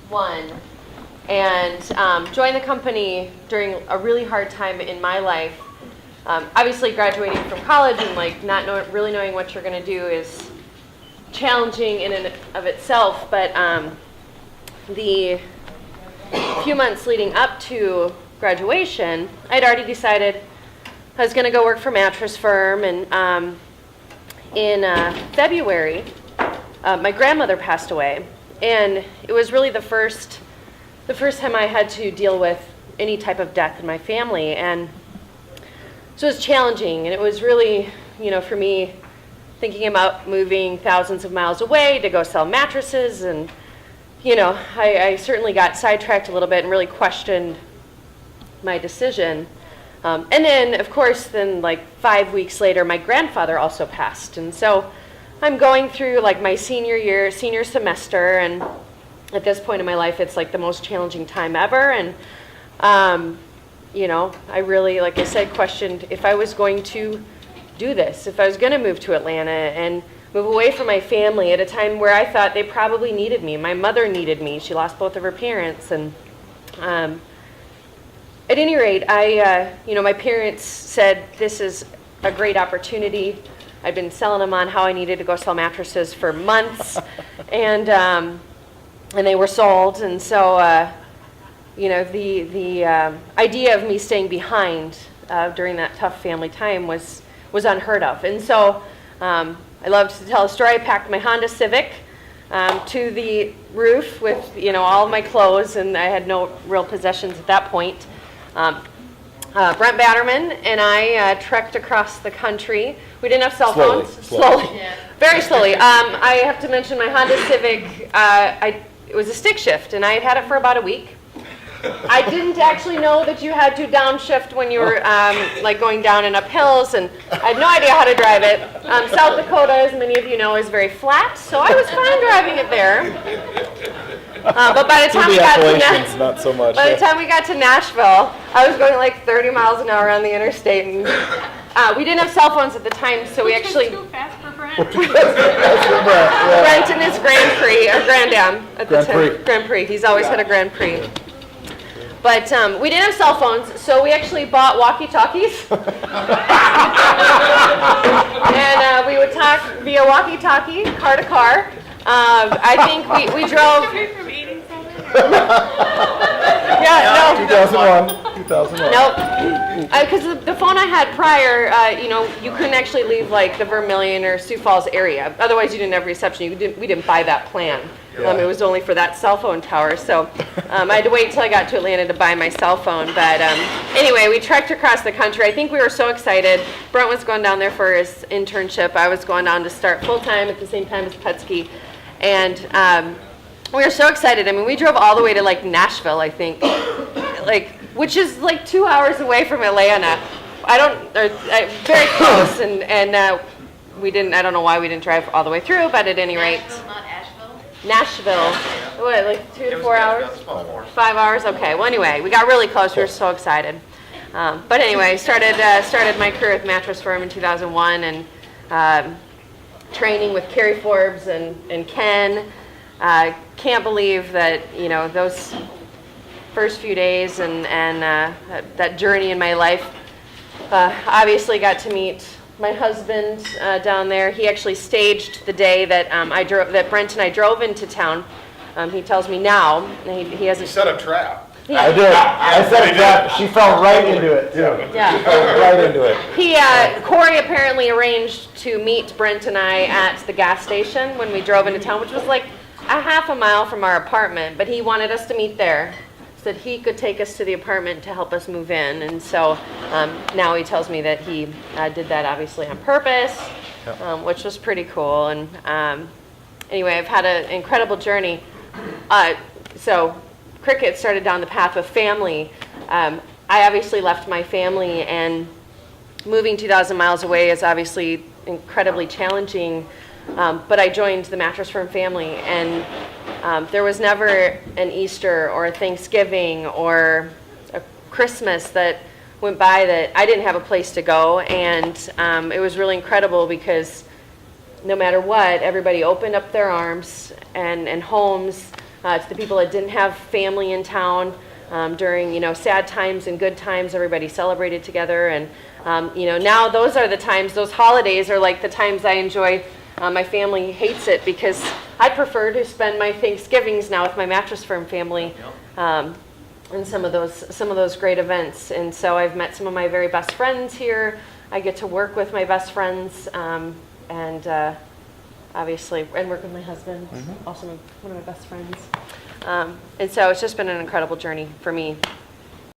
2001 and joined the company during a really hard time in my life. Obviously, graduating from college and like not really knowing what you're going to do is challenging in and of itself. But the few months leading up to graduation, I'd already decided I was going to go work for Mattress Firm. And in February, my grandmother passed away, and it was really the first time I had to deal with any type of death in my family. And so it was challenging, and it was really, for me, thinking about moving thousands of miles away to go sell mattresses, and, I certainly got sidetracked a little bit and really questioned my decision. And then, of course, like 5 weeks later, my grandfather also passed. And so I'm going through like my senior semester, and at this point in my life, it's like the most challenging time ever. And I really, like I said, questioned if I was going to do this, if I was going to move to Atlanta and move away from my family at a time where I thought they probably needed me. My mother needed me. She lost both of her parents. And at any rate, my parents said this is a great opportunity. I'd been selling them on how I needed to go sell mattresses for months, and they were sold. And so the idea of me staying behind during that tough family time was unheard of. And so I love to tell a story. I packed my Honda Civic to the roof with all of my clothes, and I had no real possessions at that point. Brent Batterman and I trekked across the country. We didn't have cell phones. Slowly. Yeah. Very slowly. I have to mention my Honda Civic, it was a stick shift, and I had had it for about a week. I didn't actually know that you had to downshift when you were going down and up hills, and I had no idea how to drive it. South Dakota, as many of you know, is very flat, so I was fine driving it there. But by the time we got to not so much. By the time we got to Nashville, I was going like 30 miles an hour on the interstate, and we didn't have cell phones at the time, so we actually. Too fast for Brent. Brent and his Grand Prix, or Grand Am at the time. Grand Prix. He's always had a Grand Prix. But we didn't have cell phones, so we actually bought walkie-talkies. And we would talk via walkie-talkie, car to car. I think we drove. From 87? Yeah, no. 2001. Nope. Because the phone I had prior, you couldn't actually leave like the Vermilion or Sioux Falls area. Otherwise, you didn't have reception. We didn't buy that plan. It was only for that cell phone tower. So I had to wait until I got to Atlanta to buy my cell phone. But anyway, we trekked across the country. I think we were so excited. Brent was going down there for his internship. I was going down to start full-time at the same time as Petsky. And we were so excited. I mean, we drove all the way to like Nashville, I think, which is like 2 hours away from Atlanta. Very close. And we didn't. I don't know why we didn't drive all the way through, but at any rate. Nashville. What, like 2 to 4 hours? 5 hours? Okay. Well, anyway, we got really close. We were so excited. But anyway, started my career with Mattress Firm in 2001, and training with Carrie Forbes and Ken. Can't believe that those first few days and that journey in my life. Obviously, got to meet my husband down there. He actually staged the day that that Brent and I drove into town. He tells me now he has. He set a trap. Yeah. I did. I set a trap. She fell right into it too. Yeah. She fell right into it. Corey apparently arranged to meet Brent and I at the gas station when we drove into town, which was like a half a mile from our apartment. But he wanted us to meet there, so that he could take us to the apartment to help us move in. And so now he tells me that he did that obviously on purpose, which was pretty cool. And anyway, I've had an incredible journey. So Cricket started down the path of family. I obviously left my family, and moving 2,000 miles away is obviously incredibly challenging. But I joined the Mattress Firm family, and there was never an Easter or a Thanksgiving or a Christmas that went by that I didn't have a place to go. And it was really incredible because no matter what, everybody opened up their arms and homes to the people that didn't have family in town. During, sad times and good times, everybody celebrated together. And, now those are the times, those holidays are like the times I enjoy. My family hates it because I prefer to spend my Thanksgivings now with my Mattress Firm family. And some of those great events. And so I've met some of my very best friends here. I get to work with my best friends, and obviously, and work with my husband, also one of my best friends. And so it's just been an incredible journey for me.